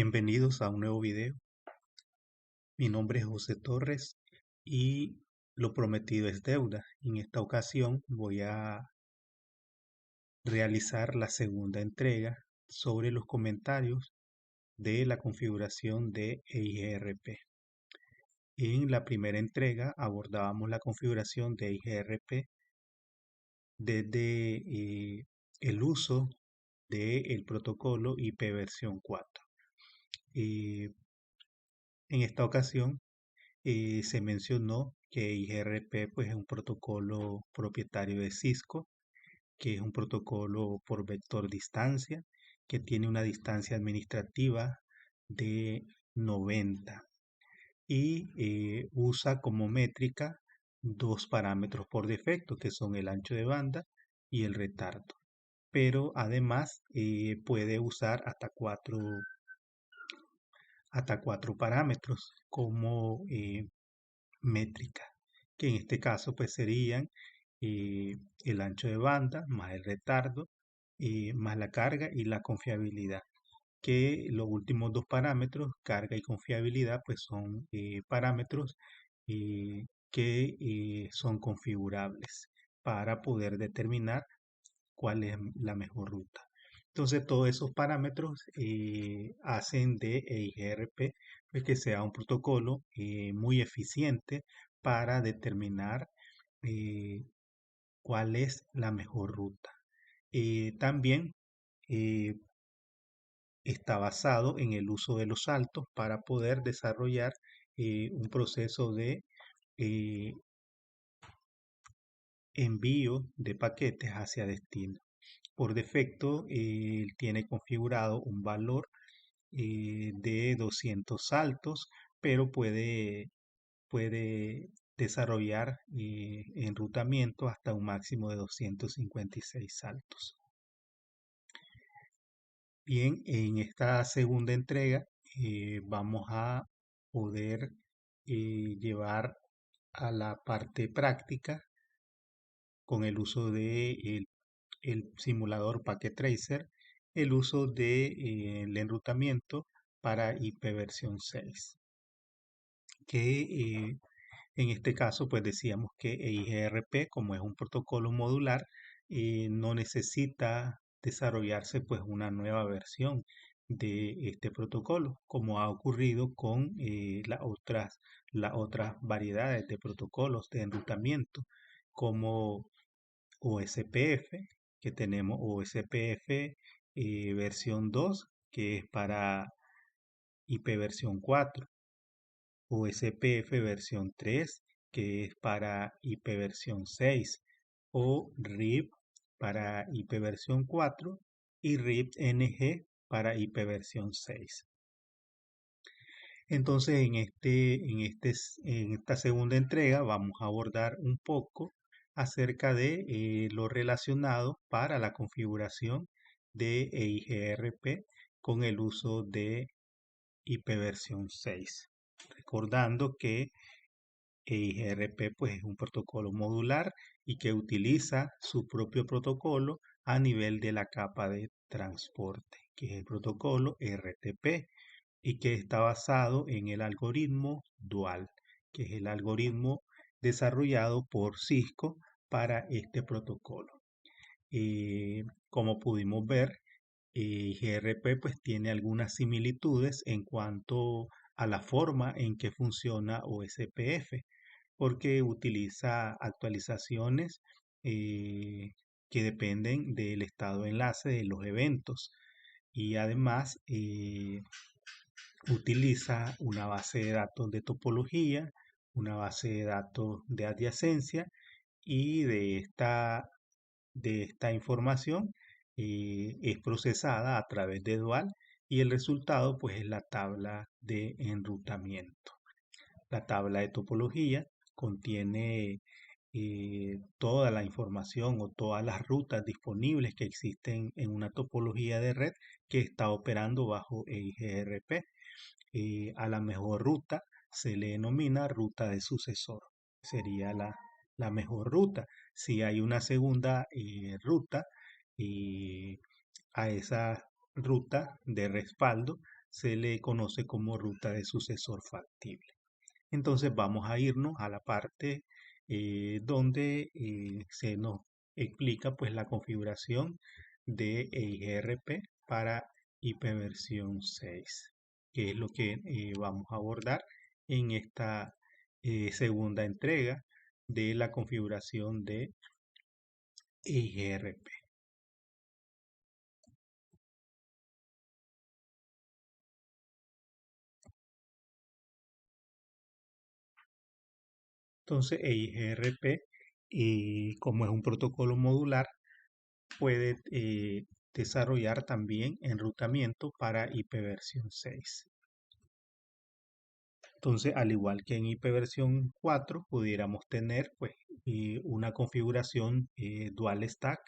Bienvenidos a un nuevo video. Mi nombre es José Torres y lo prometido es deuda. En esta ocasión voy a realizar la segunda entrega sobre los comentarios de la configuración de EIGRP. En la primera entrega abordábamos la configuración de EIGRP desde el uso del protocolo IP versión 4. En esta ocasión se mencionó que IGRP pues, es un protocolo propietario de Cisco, que es un protocolo por vector distancia, que tiene una distancia administrativa de 90 y usa como métrica dos parámetros por defecto, que son el ancho de banda y el retardo. Pero además puede usar hasta cuatro parámetros como métrica, que en este caso pues serían el ancho de banda más el retardo más la carga y la confiabilidad, que los últimos dos parámetros, carga y confiabilidad, pues son parámetros que son configurables para poder determinar cuál es la mejor ruta. Entonces todos esos parámetros hacen de EIGRP pues, que sea un protocolo muy eficiente para determinar eh, cuál es la mejor ruta. También eh, está basado en el uso de los saltos para poder desarrollar un proceso de eh, envío de paquetes hacia destino. Por defecto, tiene configurado un valor de 200 saltos, pero puede desarrollar enrutamiento hasta un máximo de 256 saltos. Bien, en esta segunda entrega vamos a poder llevar a la parte práctica con el uso de el simulador Packet Tracer, el uso de el enrutamiento para IP versión 6, que en este caso pues decíamos que EIGRP, como es un protocolo modular, no necesita desarrollarse pues una nueva versión de este protocolo, como ha ocurrido con las otras variedades de protocolos de enrutamiento, como OSPF, que tenemos OSPF versión 2, que es para IP versión 4, OSPF versión 3, que es para IP versión 6, o RIP para IP versión 4 y RIP NG para IP versión 6. Entonces, en esta segunda entrega vamos a abordar un poco acerca de lo relacionado para la configuración de EIGRP con el uso de IP versión 6. Recordando que EIGRP pues, es un protocolo modular y que utiliza su propio protocolo a nivel de la capa de transporte, que es el protocolo RTP y que está basado en el algoritmo dual, que es el algoritmo desarrollado por Cisco para este protocolo. Como pudimos ver, GRP pues tiene algunas similitudes en cuanto a la forma en que funciona OSPF, porque utiliza actualizaciones que dependen del estado de enlace de los eventos y además utiliza una base de datos de topología, una base de datos de adyacencia y de esta información es procesada a través de Dual y el resultado pues es la tabla de enrutamiento. La tabla de topología contiene toda la información o todas las rutas disponibles que existen en una topología de red que está operando bajo EIGRP. A la mejor ruta se le denomina ruta de sucesor. Sería la mejor ruta. Si hay una segunda ruta, a esa ruta de respaldo se le conoce como ruta de sucesor factible. Entonces vamos a irnos a la parte donde se nos explica pues la configuración de EIGRP para IPv 6, que es lo que vamos a abordar en esta segunda entrega de la configuración de EIGRP. Entonces, EIGRP, como es un protocolo modular, puede desarrollar también enrutamiento para IPv 6. Entonces, al igual que en IPv 4, pudiéramos tener pues, una configuración dual stack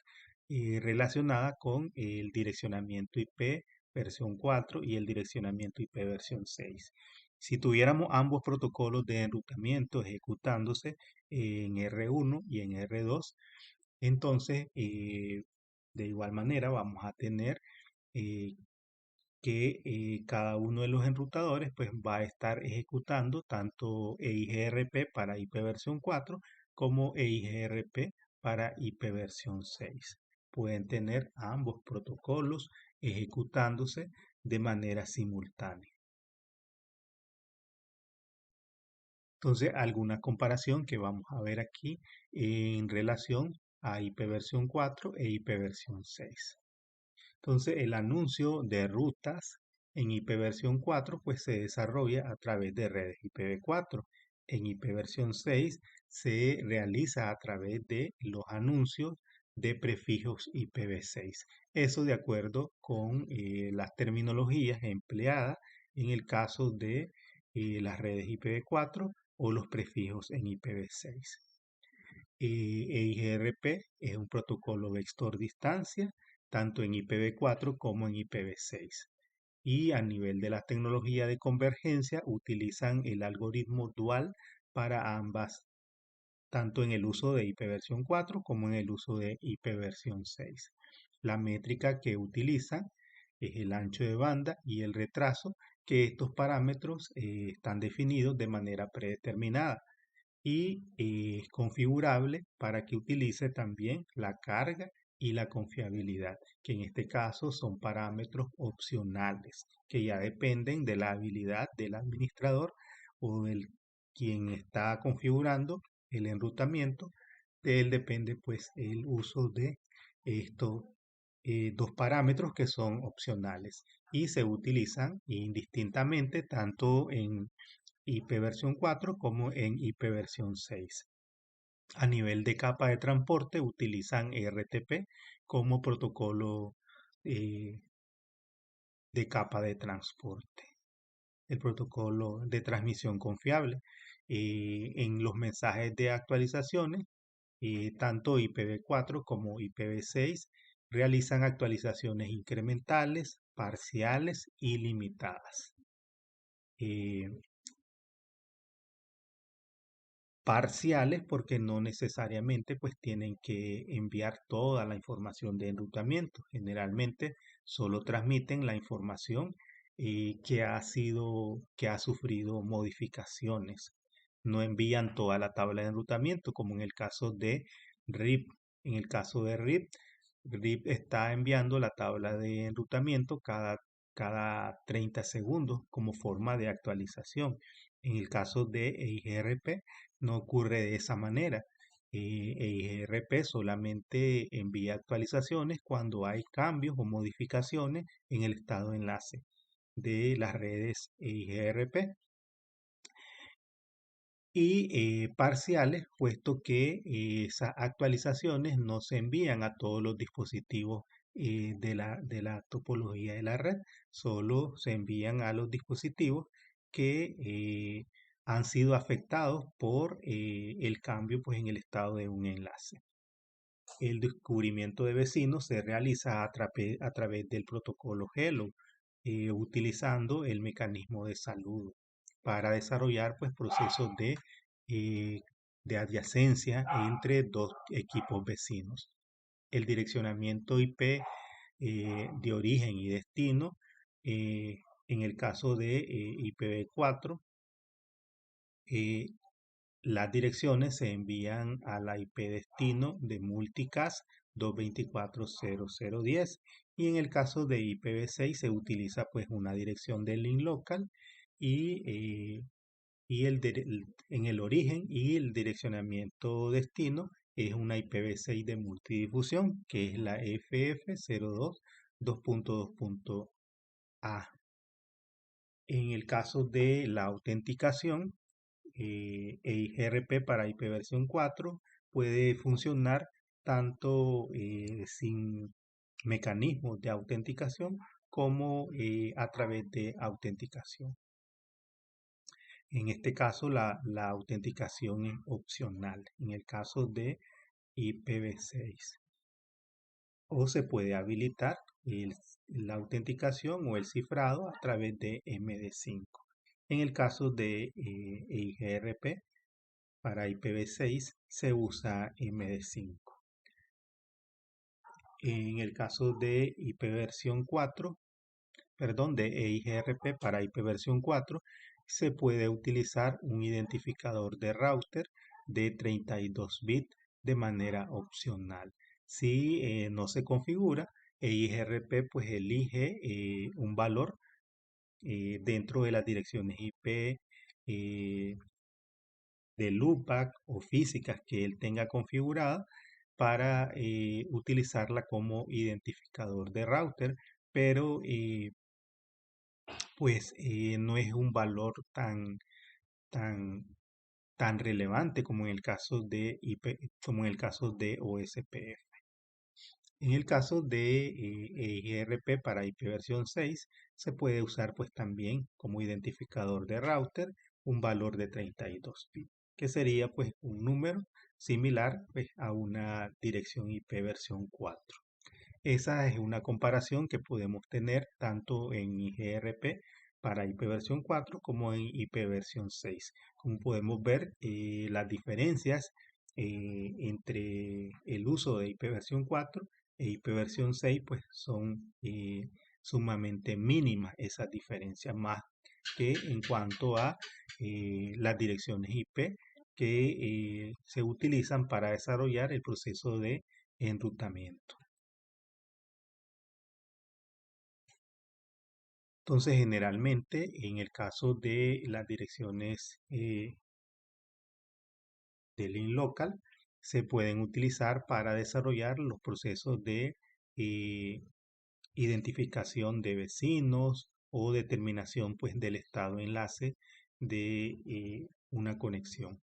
relacionada con el direccionamiento IP versión 4 y el direccionamiento IP versión 6. Si tuviéramos ambos protocolos de enrutamiento ejecutándose en R1 y en R2, entonces de igual manera vamos a tener eh, que cada uno de los enrutadores pues va a estar ejecutando tanto EIGRP para IPv 4 como EIGRP para IPv 6. Pueden tener ambos protocolos ejecutándose de manera simultánea. Entonces, alguna comparación que vamos a ver aquí en relación a IPv 4 e IPv 6. Entonces, el anuncio de rutas en IPv 4 pues se desarrolla a través de redes IPv4. En IPv 6 se realiza a través de los anuncios de prefijos IPv6. Eso de acuerdo con las terminologías empleadas en el caso de las redes IPv4 o los prefijos en IPv6. EIGRP es un protocolo vector distancia, tanto en IPv4 como en IPv6. Y a nivel de la tecnología de convergencia, utilizan el algoritmo dual para ambas, tanto en el uso de IPv 4 como en el uso de IPv 6. La métrica que utilizan es el ancho de banda y el retraso, que estos parámetros están definidos de manera predeterminada y es configurable para que utilice también la carga y la confiabilidad, que en este caso son parámetros opcionales, que ya dependen de la habilidad del administrador o del quien está configurando el enrutamiento. De él depende pues el uso de estos dos parámetros que son opcionales y se utilizan indistintamente tanto en IPv 4 como en IPv 6. A nivel de capa de transporte utilizan RTP como protocolo eh, de capa de transporte, el protocolo de transmisión confiable. En los mensajes de actualizaciones, tanto IPv 4 como IPv 6 realizan actualizaciones incrementales, parciales y limitadas. Parciales porque no necesariamente pues tienen que enviar toda la información de enrutamiento. Generalmente solo transmiten la información que ha sufrido modificaciones. No envían toda la tabla de enrutamiento como en el caso de RIP. En el caso de RIP, RIP está enviando la tabla de enrutamiento cada 30 segundos como forma de actualización. En el caso de EIGRP no ocurre de esa manera. EIGRP solamente envía actualizaciones cuando hay cambios o modificaciones en el estado de enlace de las redes EIGRP y parciales, puesto que esas actualizaciones no se envían a todos los dispositivos de la topología de la red, solo se envían a los dispositivos que han sido afectados por el cambio pues, en el estado de un enlace. El descubrimiento de vecinos se realiza a través del protocolo Hello, utilizando el mecanismo de saludo para desarrollar pues, procesos eh, de adyacencia entre dos equipos vecinos. El direccionamiento IP de origen y destino En el caso de IPv4, las direcciones se envían a la IP destino de multicast 224.0.0.10 y en el caso de IPv6 se utiliza pues una dirección de link local y, en el origen y el direccionamiento destino es una IPv6 de multidifusión que es la FF02.2.2.A. En el caso de la autenticación, EIGRP para IP versión 4 puede funcionar tanto sin mecanismos de autenticación como a través de autenticación. En este caso, la autenticación es opcional en el caso de IPv6. O se puede habilitar la autenticación o el cifrado a través de MD5. En el caso de EIGRP, para IPv6 se usa MD5. En el caso de IP versión 4, perdón, de EIGRP para IP versión 4, se puede utilizar un identificador de router de 32 bits de manera opcional. Si no se configura, EIGRP pues elige un valor dentro de las direcciones IP de loopback o físicas que él tenga configurada para utilizarla como identificador de router, pero pues no es un valor tan, tan relevante como en el caso de IP, como en el caso de OSPF. En el caso de EIGRP para IP versión 6 se puede usar pues también como identificador de router un valor de 32 bits, que sería pues un número similar pues a una dirección IP versión 4. Esa es una comparación que podemos tener tanto en IGRP para IP versión 4 como en IP versión 6. Como podemos ver, las diferencias entre el uso de IP versión 4 e IP versión 6 pues son sumamente mínimas esas diferencias, más que en cuanto a las direcciones IP que se utilizan para desarrollar el proceso de enrutamiento. Entonces, generalmente, en el caso de las direcciones de link local, se pueden utilizar para desarrollar los procesos de eh, identificación de vecinos o determinación pues, del estado enlace de una conexión.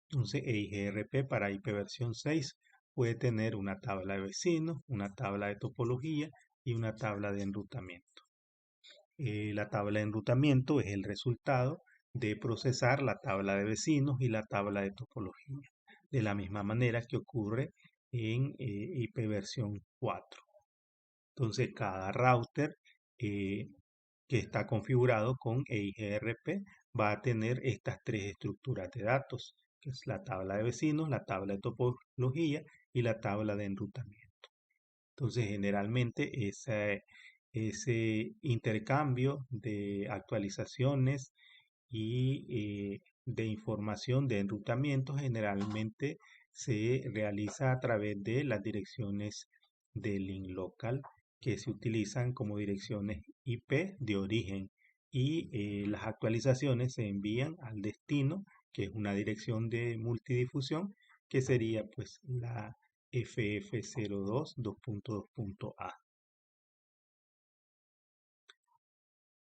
Entonces, EIGRP para IP versión 6 puede tener una tabla de vecinos, una tabla de topología y una tabla de enrutamiento. La tabla de enrutamiento es el resultado de procesar la tabla de vecinos y la tabla de topología, de la misma manera que ocurre en IP versión 4. Entonces, cada router que está configurado con EIGRP va a tener estas tres estructuras de datos, que es la tabla de vecinos, la tabla de topología y la tabla de enrutamiento. Entonces, generalmente ese intercambio de actualizaciones y de información de enrutamiento generalmente se realiza a través de las direcciones de link local que se utilizan como direcciones IP de origen y las actualizaciones se envían al destino, que es una dirección de multidifusión, que sería pues la FF02.2.A.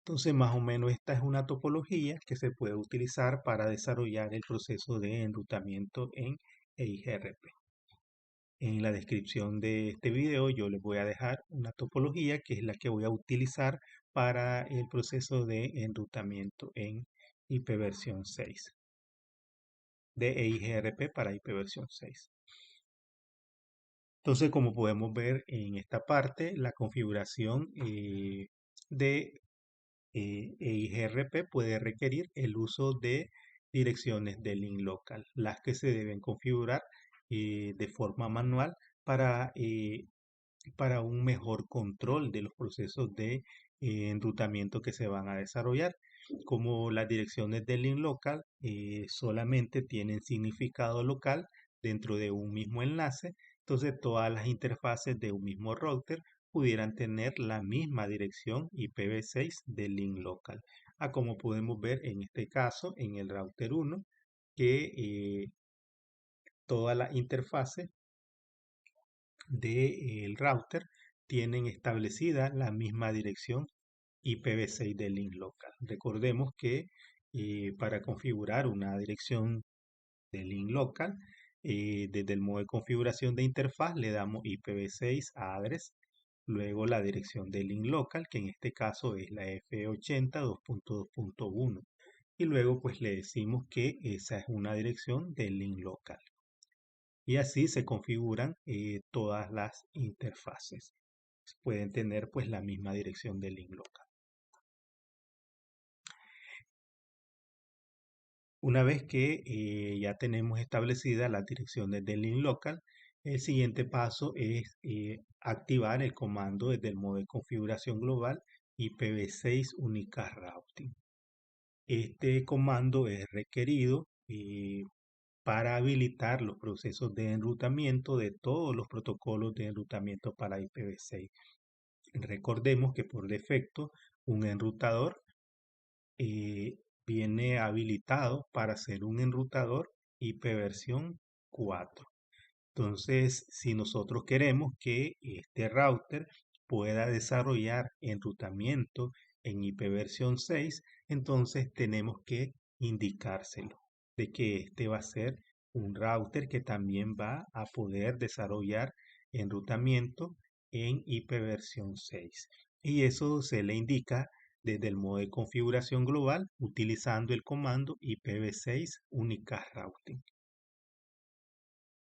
Entonces, más o menos esta es una topología que se puede utilizar para desarrollar el proceso de enrutamiento en EIGRP. En la descripción de este video yo les voy a dejar una topología que es la que voy a utilizar para el proceso de enrutamiento en IP versión 6, de EIGRP para IP versión 6. Entonces, como podemos ver en esta parte, la configuración de EIGRP puede requerir el uso de direcciones de link local, las que se deben configurar de forma manual para para un mejor control de los procesos de enrutamiento que se van a desarrollar. Como las direcciones del link local solamente tienen significado local dentro de un mismo enlace, entonces todas las interfaces de un mismo router pudieran tener la misma dirección IPv6 del link local. Como podemos ver en este caso, en el router 1, que todas las interfaces del router tienen establecida la misma dirección IPv6 del link local. Recordemos que para configurar una dirección de link local, desde el modo de configuración de interfaz le damos IPv6 address, luego la dirección de link local, que en este caso es la F80 2.2.1, y luego pues le decimos que esa es una dirección del link local. Y así se configuran todas las interfaces. Pueden tener pues la misma dirección del link local. Una vez que ya tenemos establecida las direcciones del link local, el siguiente paso es activar el comando desde el modo de configuración global IPv6 Unicast Routing. Este comando es requerido para habilitar los procesos de enrutamiento de todos los protocolos de enrutamiento para IPv6. Recordemos que por defecto un enrutador viene habilitado para ser un enrutador IP versión 4. Entonces, si nosotros queremos que este router pueda desarrollar enrutamiento en IP versión 6, entonces tenemos que indicárselo de que este va a ser un router que también va a poder desarrollar enrutamiento en IP versión 6. Y eso se le indica desde el modo de configuración global utilizando el comando IPv6 Unicast Routing.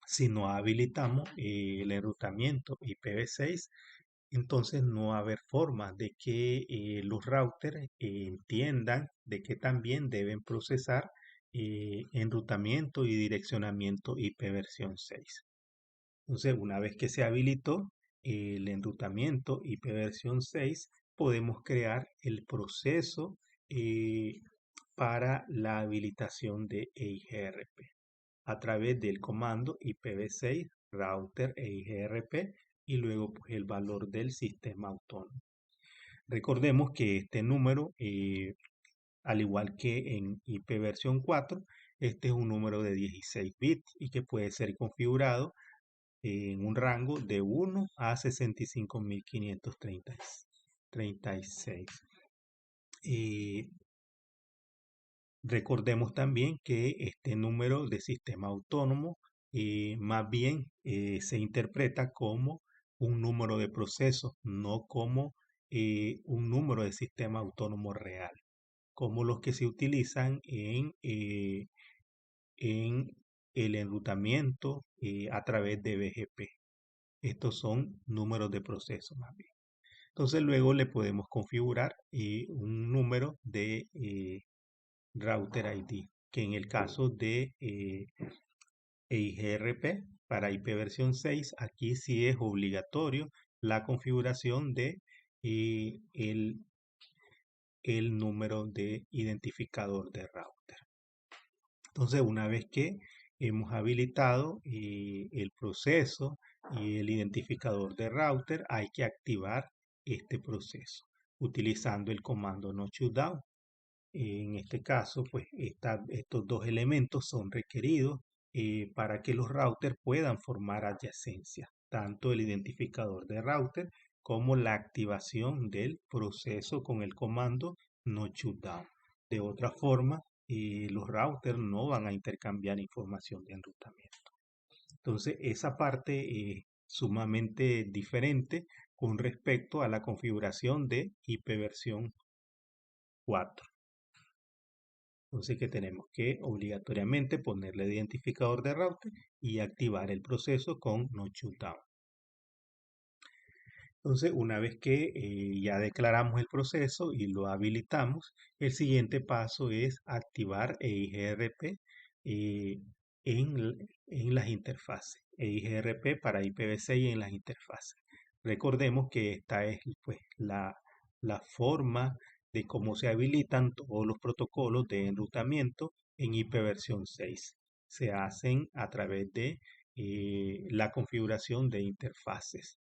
Si no habilitamos el enrutamiento IPv6, entonces no va a haber forma de que los routers entiendan de que también deben procesar enrutamiento y direccionamiento IP versión 6. Entonces, una vez que se habilitó el enrutamiento IP versión 6, podemos crear el proceso para la habilitación de EIGRP a través del comando IPv6 router EIGRP y luego pues, el valor del sistema autónomo. Recordemos que este número, al igual que en IP versión 4, este es un número de 16 bits y que puede ser configurado en un rango de 1 a 65.536. Recordemos también que este número de sistema autónomo más bien se interpreta como un número de procesos, no como un número de sistema autónomo real, como los que se utilizan en el enrutamiento a través de BGP. Estos son números de proceso más bien. Entonces luego le podemos configurar un número de router ID, que en el caso de EIGRP para IP versión 6, aquí sí es obligatorio la configuración de el número de identificador de router. Entonces, una vez que hemos habilitado el proceso y el identificador de router, hay que activar este proceso utilizando el comando no shutdown. En este caso, pues estos dos elementos son requeridos para que los routers puedan formar adyacencia, tanto el identificador de router como la activación del proceso con el comando no shutdown. De otra forma, los routers no van a intercambiar información de enrutamiento. Entonces, esa parte es sumamente diferente con respecto a la configuración de IP versión 4. Entonces que tenemos que obligatoriamente ponerle el identificador de router y activar el proceso con no shutdown. Entonces, una vez que ya declaramos el proceso y lo habilitamos, el siguiente paso es activar EIGRP en las interfaces. EIGRP para IPv6 en las interfaces. Recordemos que esta es pues la forma de cómo se habilitan todos los protocolos de enrutamiento en IPv 6. Se hacen a través de la configuración de interfaces.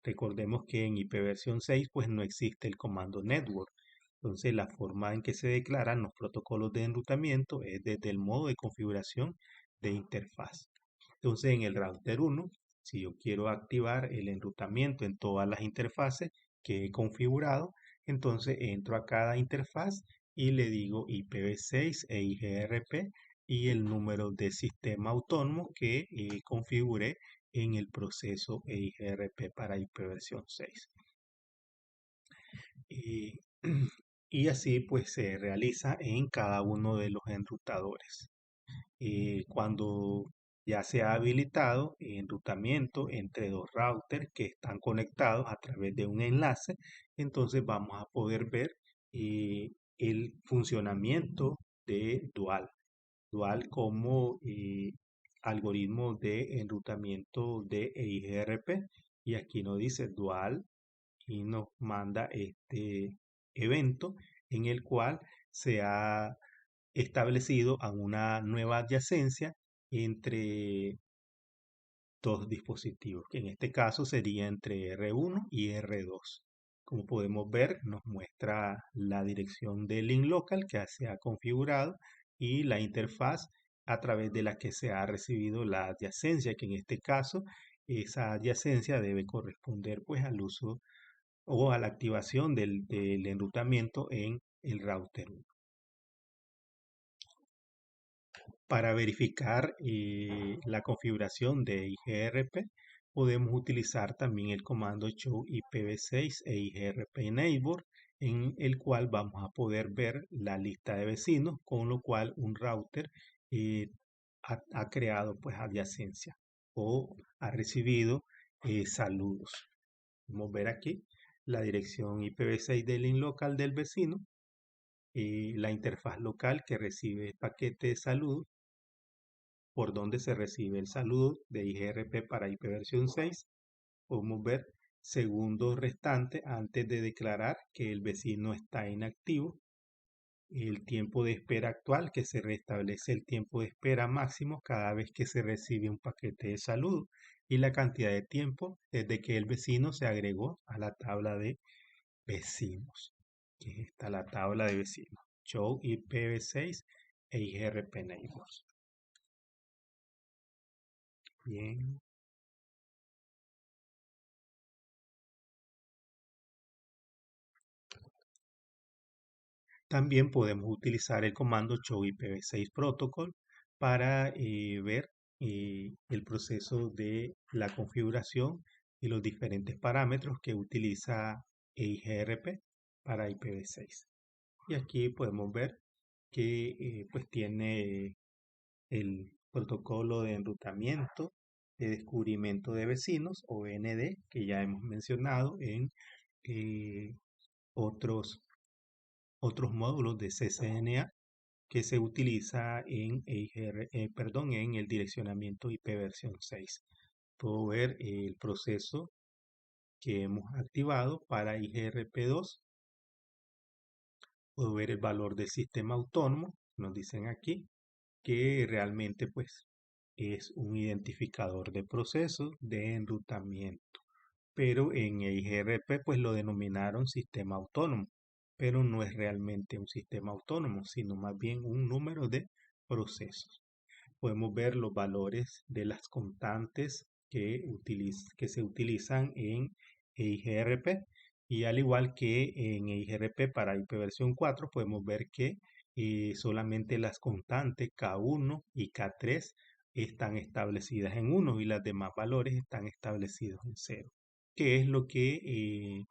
Recordemos que en IPv 6 pues no existe el comando network. Entonces la forma en que se declaran los protocolos de enrutamiento es desde el modo de configuración de interfaz. Entonces en el router 1, si yo quiero activar el enrutamiento en todas las interfaces que he configurado, entonces entro a cada interfaz y le digo IPv6 e IGRP y el número de sistema autónomo que configuré en el proceso EIGRP para IPv 6. Y, y así pues se realiza en cada uno de los enrutadores. Cuando ya se ha habilitado enrutamiento entre dos routers que están conectados a través de un enlace, entonces vamos a poder ver el funcionamiento de Dual. Dual como algoritmo de enrutamiento de EIGRP. Y aquí nos dice Dual y nos manda este evento en el cual se ha establecido a una nueva adyacencia entre dos dispositivos, que en este caso sería entre R1 y R2. Como podemos ver, nos muestra la dirección del link local que se ha configurado y la interfaz a través de la que se ha recibido la adyacencia, que en este caso esa adyacencia debe corresponder pues al uso o a la activación del enrutamiento en el router. Para verificar la configuración de IGRP, podemos utilizar también el comando show IPv6 e IGRP neighbor, en el cual vamos a poder ver la lista de vecinos, con lo cual un router ha creado pues adyacencia o ha recibido saludos. Vamos a ver aquí la dirección IPv6 del link local del vecino, la interfaz local que recibe el paquete de saludos, por donde se recibe el saludo de IGRP para IPv6. Podemos ver segundos restantes antes de declarar que el vecino está inactivo. El tiempo de espera actual, que se restablece el tiempo de espera máximo cada vez que se recibe un paquete de saludo. Y la cantidad de tiempo desde que el vecino se agregó a la tabla de vecinos. Aquí está la tabla de vecinos. Show IPv6 e IGRP Neighbors. Bien. También podemos utilizar el comando show IPv6 protocol para ver el proceso de la configuración y los diferentes parámetros que utiliza EIGRP para IPv6. Y aquí podemos ver que pues tiene el protocolo de enrutamiento de descubrimiento de vecinos o ND, que ya hemos mencionado en eh, otros módulos de CCNA que se utiliza en en el direccionamiento IPv6. Puedo ver el proceso que hemos activado para IGRP2. Puedo ver el valor del sistema autónomo. Nos dicen aquí que realmente pues es un identificador de procesos de enrutamiento. Pero en IGRP pues lo denominaron sistema autónomo, pero no es realmente un sistema autónomo, sino más bien un número de procesos. Podemos ver los valores de las constantes que se utilizan en EIGRP, y al igual que en EIGRP para IPv4 podemos ver que solamente las constantes K1 y K3 están establecidas en 1 y las demás valores están establecidos en 0, que es lo que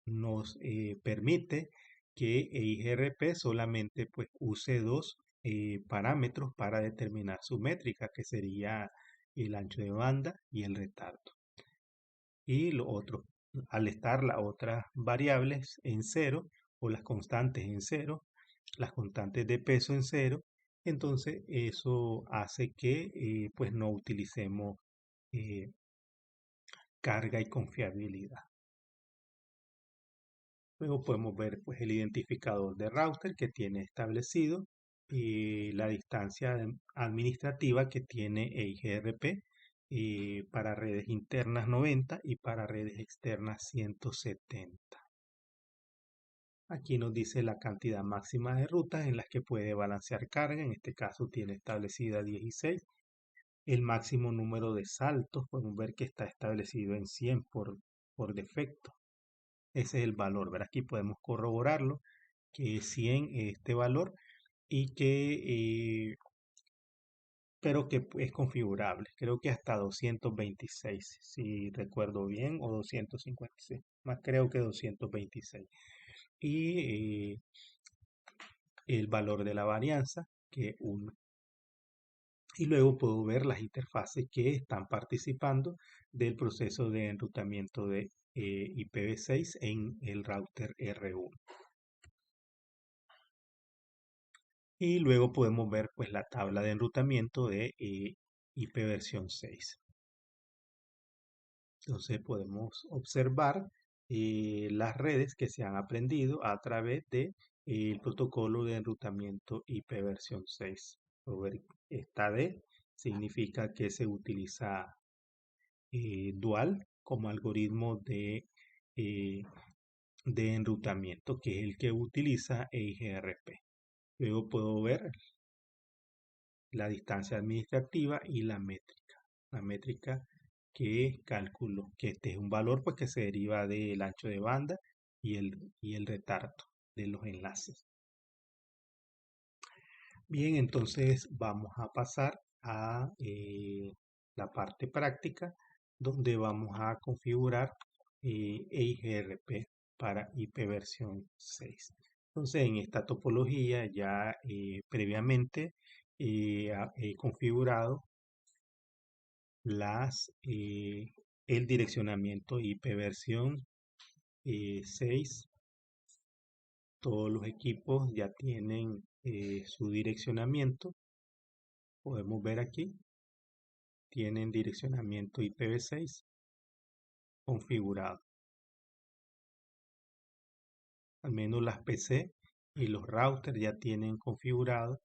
nos permite que EIGRP solamente pues use dos parámetros para determinar su métrica, que sería el ancho de banda y el retardo. Y lo otro, al estar las otras variables en 0 o las constantes en 0, las constantes de peso en 0, entonces eso hace que pues no utilicemos carga y confiabilidad. Luego podemos ver pues, el identificador de router que tiene establecido y la distancia administrativa que tiene EIGRP para redes internas 90 y para redes externas 170. Aquí nos dice la cantidad máxima de rutas en las que puede balancear carga. En este caso tiene establecida 16. El máximo número de saltos, podemos ver que está establecido en 100 por defecto. Ese es el valor, ¿verdad? Aquí podemos corroborarlo, que es 100 este valor y que, pero que es configurable. Creo que hasta 226, si recuerdo bien, o 256. Más creo que 226. Y el valor de la varianza, que es 1. Y luego puedo ver las interfaces que están participando del proceso de enrutamiento de IPv6 en el router R1. Y luego podemos ver pues la tabla de enrutamiento de IP versión 6. Entonces podemos observar las redes que se han aprendido a través de el protocolo de enrutamiento IP versión 6. Esta D significa que se utiliza dual como algoritmo de enrutamiento, que es el que utiliza EIGRP. Luego puedo ver la distancia administrativa y la métrica. La métrica que calculo, que este es un valor pues, que se deriva del ancho de banda y el retardo de los enlaces. Bien, entonces vamos a pasar a la parte práctica donde vamos a configurar EIGRP para IP versión 6. Entonces en esta topología ya previamente he configurado el direccionamiento IP versión 6. Todos los equipos ya tienen su direccionamiento. Podemos ver aquí. Tienen direccionamiento IPv6 configurado. Al menos las PC y los routers ya tienen configurado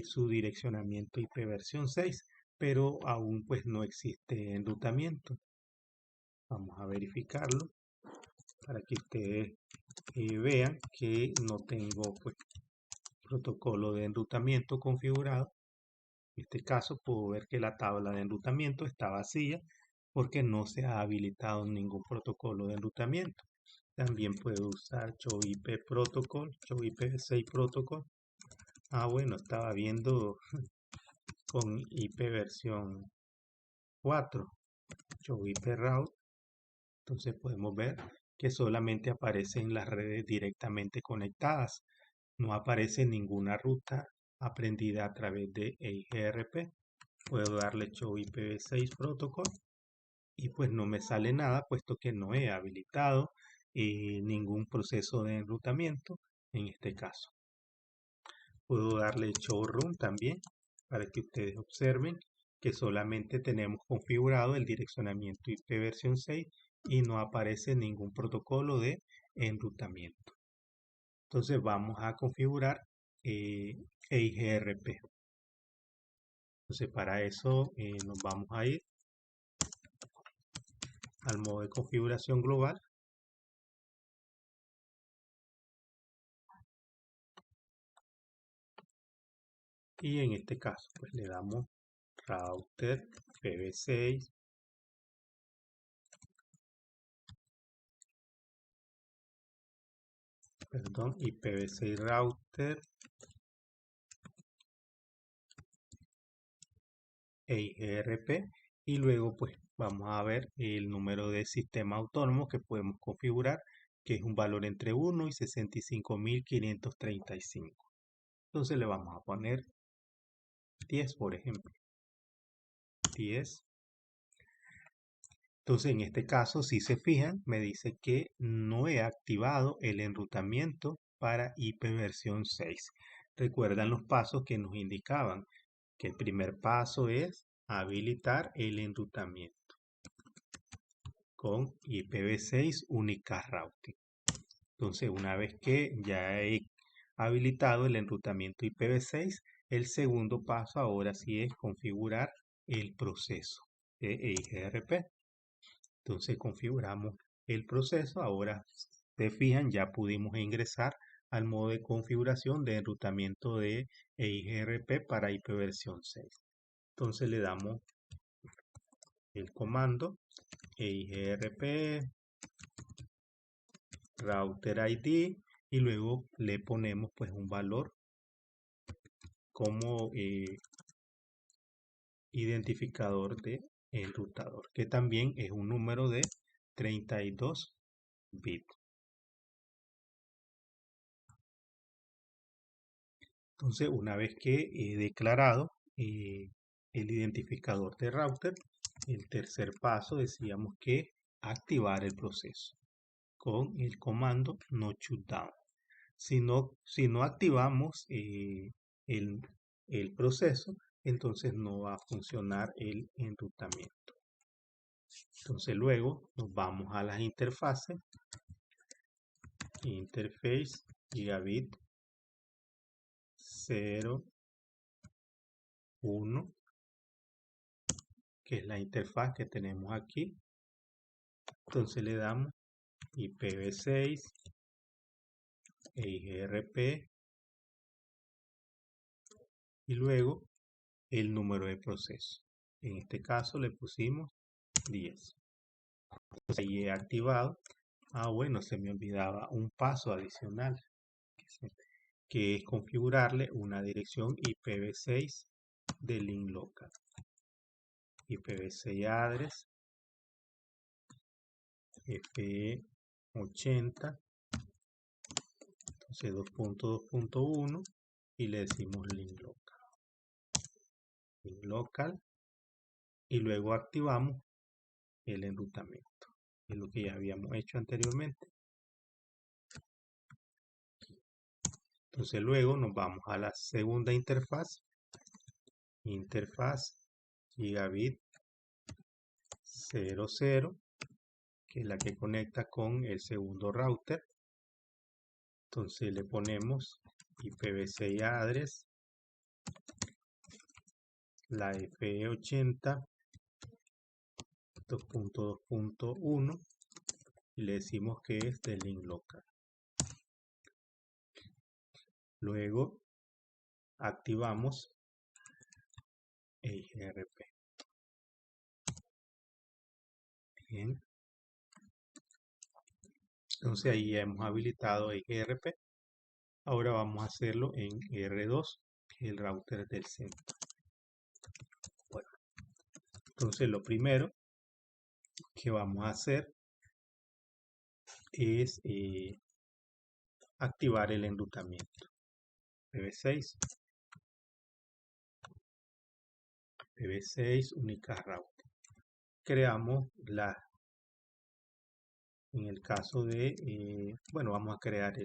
su direccionamiento IP versión 6, pero aún pues no existe enrutamiento. Vamos a verificarlo para que ustedes vean que no tengo pues protocolo de enrutamiento configurado. En este caso puedo ver que la tabla de enrutamiento está vacía porque no se ha habilitado ningún protocolo de enrutamiento. También puedo usar ShowIP Protocol, ShowIP6 Protocol. Bueno, estaba viendo con IP versión 4, ShowIP Route. Entonces podemos ver que solamente aparecen las redes directamente conectadas. No aparece ninguna ruta aprendida a través de EIGRP. Puedo darle Show IPv6 Protocol y pues no me sale nada puesto que no he habilitado ningún proceso de enrutamiento en este caso. Puedo darle Showroom también para que ustedes observen que solamente tenemos configurado el direccionamiento IP versión 6 y no aparece ningún protocolo de enrutamiento. Entonces vamos a configurar EIGRP. Entonces para eso nos vamos a ir al modo de configuración global. Y en este caso pues le damos router IPv6. Perdón, IPv6 router EIGRP y luego pues vamos a ver el número de sistema autónomo que podemos configurar, que es un valor entre 1 y 65.535. Entonces le vamos a poner 10, por ejemplo. 10. Entonces en este caso, si se fijan, me dice que no he activado el enrutamiento para IP versión 6. Recuerdan los pasos que nos indicaban, que el primer paso es habilitar el enrutamiento. con IPv6 Unicast Routing. Entonces, una vez que ya he habilitado el enrutamiento IPv6, el segundo paso ahora sí es configurar el proceso de EIGRP. Entonces configuramos el proceso. Ahora se fijan, ya pudimos ingresar al modo de configuración de enrutamiento de EIGRP para IP versión 6. Entonces le damos el comando EIGRP router ID y luego le ponemos pues un valor como identificador de enrutador, que también es un número de 32 bits. Entonces, una vez que he declarado el identificador de router, el tercer paso decíamos que activar el proceso con el comando no shutdown. Si no activamos el proceso, entonces no va a funcionar el enrutamiento. Entonces luego nos vamos a las interfaces, interface gigabit 0, 1, que es la interfaz que tenemos aquí. Entonces le damos IPv6, EIGRP y luego el número de proceso. En este caso le pusimos 10. Entonces ahí he activado. Bueno, se me olvidaba un paso adicional, que es configurarle una dirección IPv6 de link local. IPv6 address FE80, entonces 2.2.1 y le decimos link local y luego activamos el enrutamiento, es lo que ya habíamos hecho anteriormente. Entonces luego nos vamos a la segunda interfaz, interfaz gigabit 00, que es la que conecta con el segundo router. Entonces le ponemos IPv6 address, la FE80 2.2.1 y le decimos que es de link local. Luego activamos EIGRP. Bien. Entonces ahí ya hemos habilitado EIGRP. Ahora vamos a hacerlo en R2, que es el router del centro. Bueno, entonces lo primero que vamos a hacer es activar el enrutamiento. IPv6 Unicast Routing. Creamos en el caso de, bueno, vamos a crear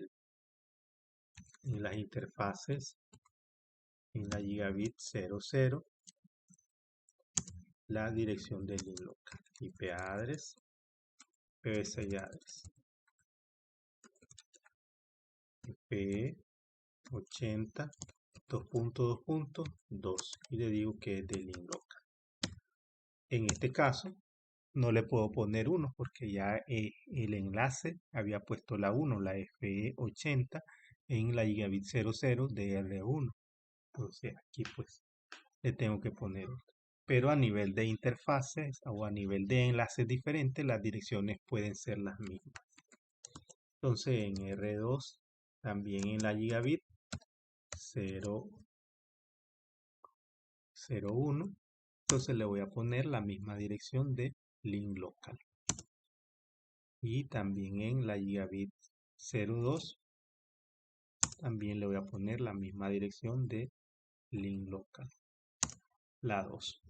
en las interfaces, en la gigabit 00, la dirección del link local, IP address, IPv6 address, IP80 2.2.2 y le digo que es del link local. En este caso no le puedo poner 1 porque ya el enlace había puesto la 1, la FE80 en la gigabit 00 de R1. Entonces aquí pues le tengo que poner 1. Pero a nivel de interfaces o a nivel de enlaces diferentes, las direcciones pueden ser las mismas. Entonces en R2, también en la gigabit 0.1, entonces le voy a poner la misma dirección de link local. Y también en la gigabit 02, también le voy a poner la misma dirección de link local, la 2.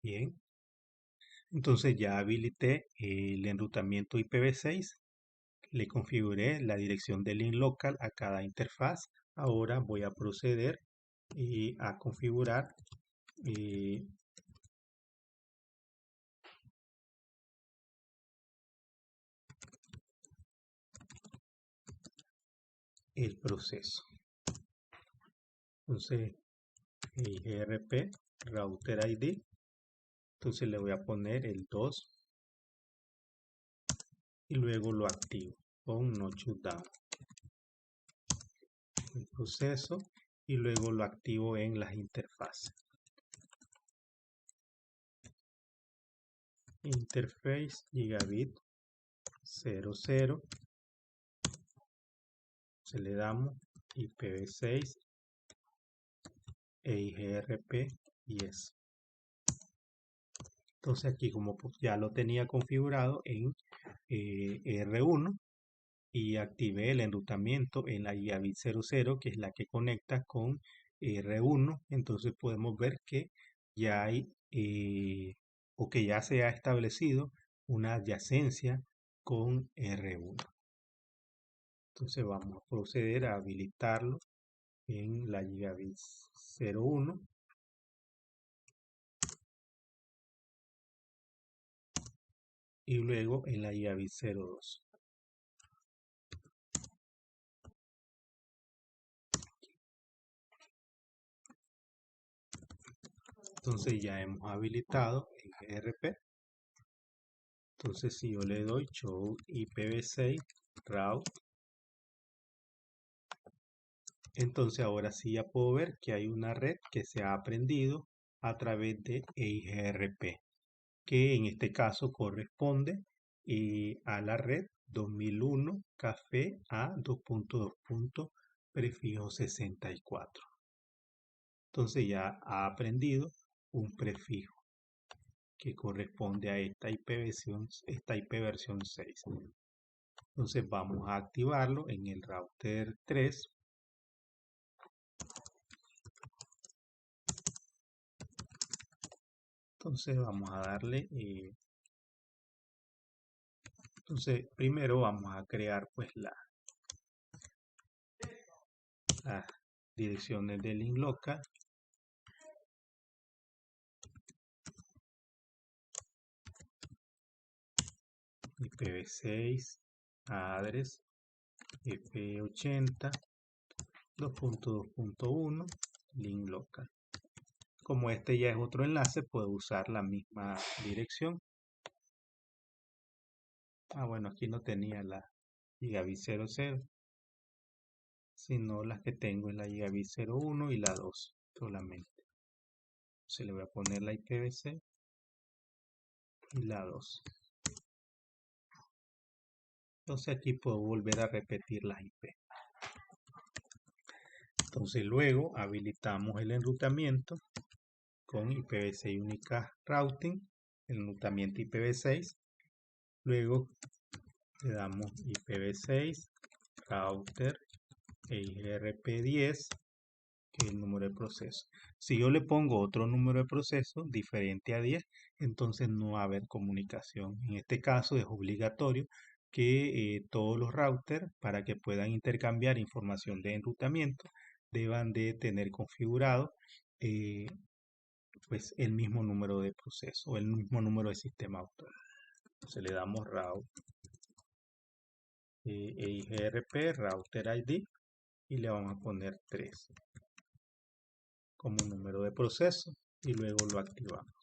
Bien, entonces ya habilité el enrutamiento IPv6, le configuré la dirección de link local a cada interfaz. Ahora voy a proceder a configurar el proceso. Entonces, IGRP, Router ID. Entonces le voy a poner el 2 y luego lo activo con no shutdown. El proceso y luego lo activo en las interfaces. Interface gigabit 00. Se le damos IPv6 e IGRP y eso. Entonces aquí como pues ya lo tenía configurado en R1 y activé el enrutamiento en la gigabit 00, que es la que conecta con R1, entonces podemos ver que ya hay o que ya se ha establecido una adyacencia con R1. Entonces vamos a proceder a habilitarlo en la gigabit 01 y luego en la gigabit 02. Entonces ya hemos habilitado el IGRP. Entonces si yo le doy show IPv6 route, entonces ahora sí ya puedo ver que hay una red que se ha aprendido a través de IGRP, que en este caso corresponde a la red 2001 café a 2.2. prefijo 64. Entonces ya ha aprendido un prefijo que corresponde a esta IP versión 6. Entonces vamos a activarlo en el router 3. Entonces vamos a darle, entonces primero vamos a crear pues las direcciones del link local. IPv6 address IP80 2.2.1 link local. Como este ya es otro enlace, puedo usar la misma dirección. Bueno, aquí no tenía la gigabit 00, sino las que tengo en la gigabit 01 y la 2 solamente. Se le voy a poner la IPv6 y la 2. Entonces aquí puedo volver a repetir las IP. Entonces luego habilitamos el enrutamiento con IPv6 Unicast Routing, el enrutamiento IPv6. Luego le damos IPv6 router e IGRP10, que es el número de proceso. Si yo le pongo otro número de proceso diferente a 10, entonces no va a haber comunicación. En este caso es obligatorio que todos los routers, para que puedan intercambiar información de enrutamiento, deban de tener configurado pues el mismo número de proceso o el mismo número de sistema autónomo. Entonces le damos route IGRP router ID y le vamos a poner 3 como número de proceso y luego lo activamos.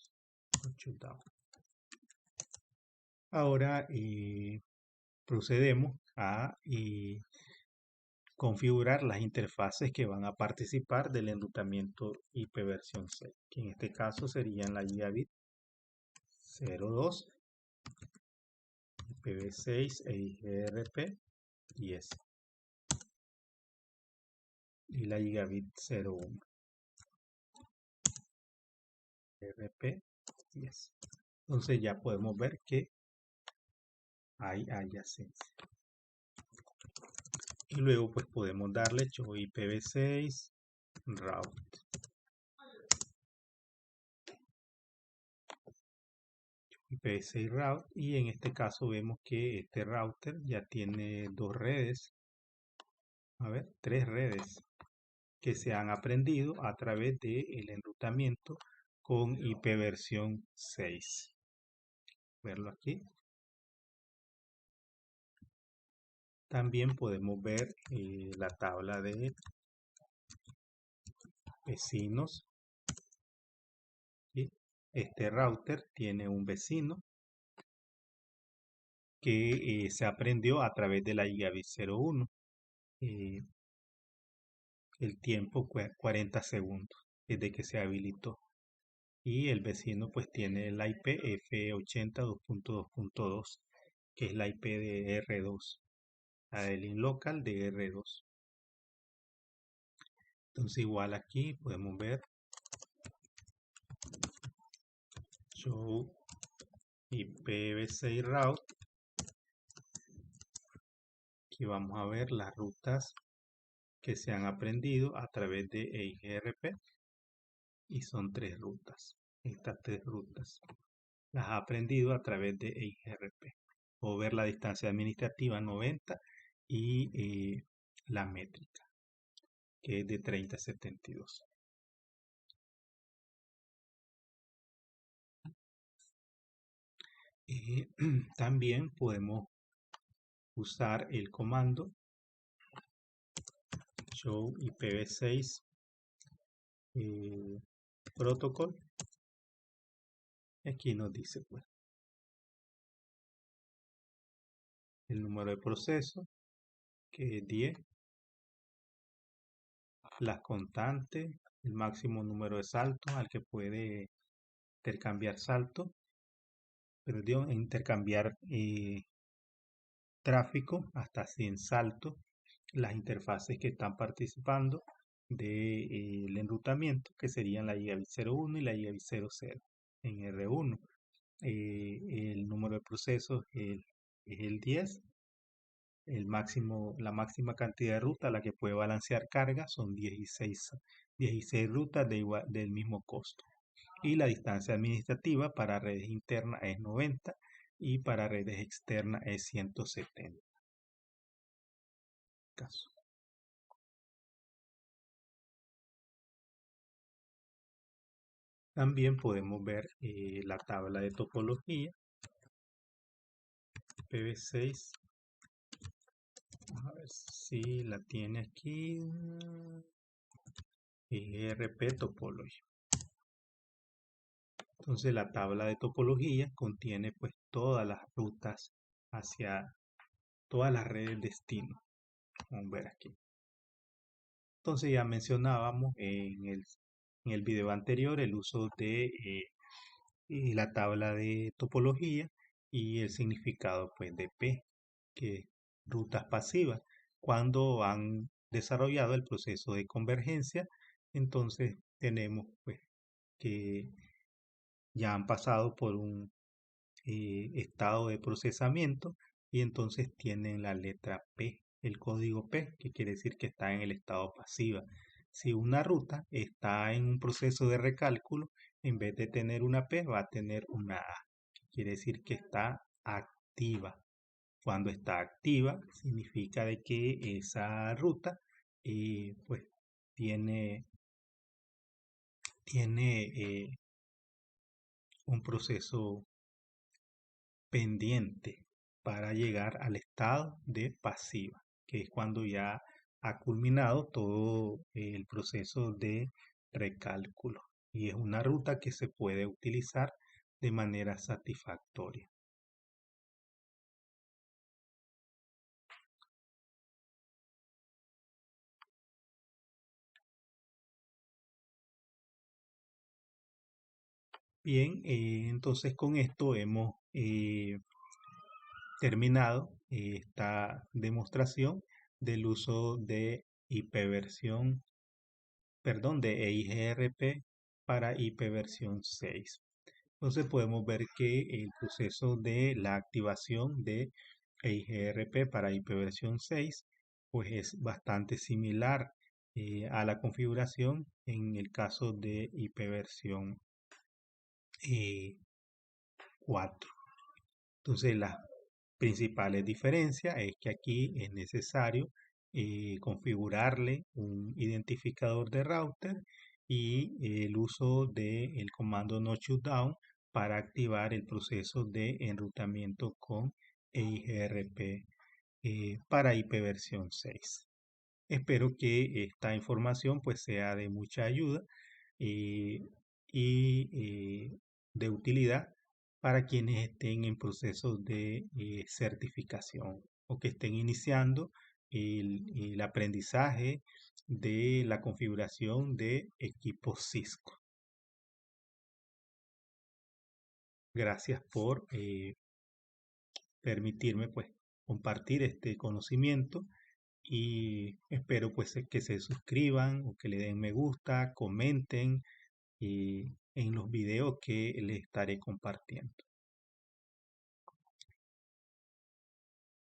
Ahora procedemos a configurar las interfaces que van a participar del enrutamiento IP versión 6, que en este caso serían la gigabit 02, IPv6 e IGRP 10 y la gigabit 01, IGRP 10. Entonces ya podemos ver que hay adyacencia. Y luego pues podemos darle show IPv6 route. IPv6 route, y en este caso vemos que este router ya tiene dos redes, tres redes que se han aprendido a través del enrutamiento con IP versión 6. Verlo aquí. También podemos ver la tabla de vecinos. ¿Sí? Este router tiene un vecino que se aprendió a través de la gigabit 01. Eh, el tiempo 40 segundos desde que se habilitó. Y el vecino pues tiene la IP F80.2.2.2, que es la IP de R2, la del InLocal de R2. Entonces igual aquí podemos ver show IPv6 route. Aquí vamos a ver las rutas que se han aprendido a través de EIGRP, y son 3 rutas. Estas 3 rutas las ha aprendido a través de EIGRP. O ver la distancia administrativa 90 y la métrica, que es de 3072. También podemos usar el comando show IPv6 protocol. Aquí nos dice pues el número de proceso, que es 10, las constantes, el máximo número de saltos al que puede intercambiar salto, perdón, intercambiar tráfico hasta 100 saltos, las interfaces que están participando del enrutamiento, que serían la gigabit 01 y la gigabit 00 en R1. El número de procesos es el 10. La máxima cantidad de rutas a la que puede balancear carga son 16 rutas del mismo costo. Y la distancia administrativa para redes internas es 90 y para redes externas es 170. Caso. También podemos ver la tabla de topología IPv6. Vamos a ver si la tiene aquí. IRP topología. Entonces la tabla de topología contiene pues todas las rutas hacia todas las redes destino. Vamos a ver aquí. Entonces ya mencionábamos en el video anterior el uso de la tabla de topología y el significado pues de P, que es rutas pasivas. Cuando han desarrollado el proceso de convergencia, entonces tenemos pues que ya han pasado por un estado de procesamiento y entonces tienen la letra P, el código P, que quiere decir que está en el estado pasiva. Si una ruta está en un proceso de recálculo, en vez de tener una P, va a tener una A. Quiere decir que está activa. Cuando está activa, significa de que esa ruta pues tiene un proceso pendiente para llegar al estado de pasiva, que es cuando ya ha culminado todo el proceso de recálculo y es una ruta que se puede utilizar de manera satisfactoria. Bien, entonces con esto hemos terminado esta demostración del uso de IPv6, perdón, de EIGRP para IPv6. Entonces podemos ver que el proceso de la activación de EIGRP para IPv6 pues es bastante similar a la configuración en el caso de IPv4. Entonces las principales diferencias es que aquí es necesario configurarle un identificador de router y el uso del comando no shutdown para activar el proceso de enrutamiento con EIGRP para ipv 6. Espero que esta información pues sea de mucha ayuda eh, y de utilidad para quienes estén en proceso de certificación o que estén iniciando el aprendizaje de la configuración de equipos Cisco. Gracias por permitirme pues compartir este conocimiento y espero pues que se suscriban o que le den me gusta, comenten en los videos que les estaré compartiendo.